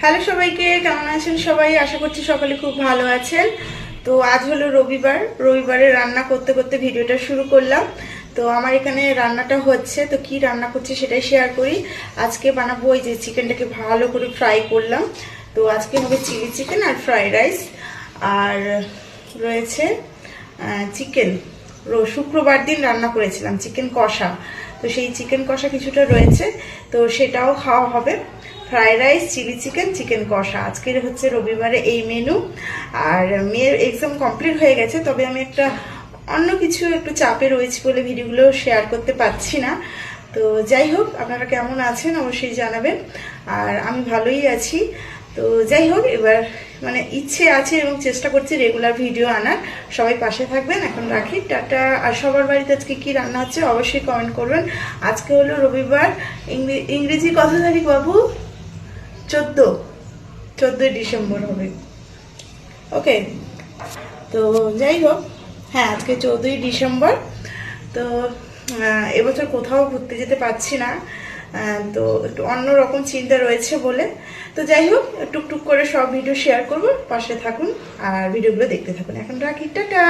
Hello সবাইকে, কেমন আছেন সবাই? আশা করছি সকলে খুব ভালো আছেন। তো আজ হলো রবিবারে রান্না করতে করতে ভিডিওটা শুরু করলাম। তো আমার এখানে রান্নাটা হচ্ছে, তো কি রান্না করছি সেটাই শেয়ার করি। আজকে বানাবো এই যে চিকেনটাকে ভালো করে ফ্রাই করলাম। তো আজকে হবে চিলি চিকেন আর ফ্রাইড রাইস। আর রয়েছে চিকেন, শুক্রবার দিন রান্না করেছিলাম চিকেন কষা। তো সেই চিকেন কষা কিছুটা রয়েছে, তো সেটাও খাওয়া হবে। Fried rice, chilli chicken, chicken কষা, আজকের হচ্ছে রবিবারে এই মেনু। আর মেয়ের এক্সাম কমপ্লিট হয়ে গেছে, তবে আমি অন্য কিছু একটু চাপে রয়েছি বলে ভিডিওগুলো শেয়ার করতে পারছি না। তো যাই হোক, আপনারা কেমন আছেন অবশ্যই জানাবেন। আর আমি ভালোই আছি। তো যাই হোক, এবার ইচ্ছে আছে এবং চেষ্টা করছি রেগুলার ভিডিও আনার। সবাই পাশে থাকবেন। এখন রাখি, টাটা। আর সবার বাড়িতে আজকে কি রান্না হচ্ছে অবশ্যই কমেন্ট করবেন। আজকে হলো রবিবার, ইংরেজি কত তারিখ বাবু? 14ই ডিসেম্বর হবে। ওকে, তো যাই হোক, হ্যাঁ আজকে 14ই ডিসেম্বর। তো এবছর কোথাও ঘুরতে যেতে পারছি না, তো একটু অন্যরকম চিন্তা রয়েছে বলে। তো যাই হোক, টুকটুক করে সব ভিডিও শেয়ার করব, পাশে থাকুন আর ভিডিওগুলো দেখতে থাকুন। এখন রাখি, টাটা।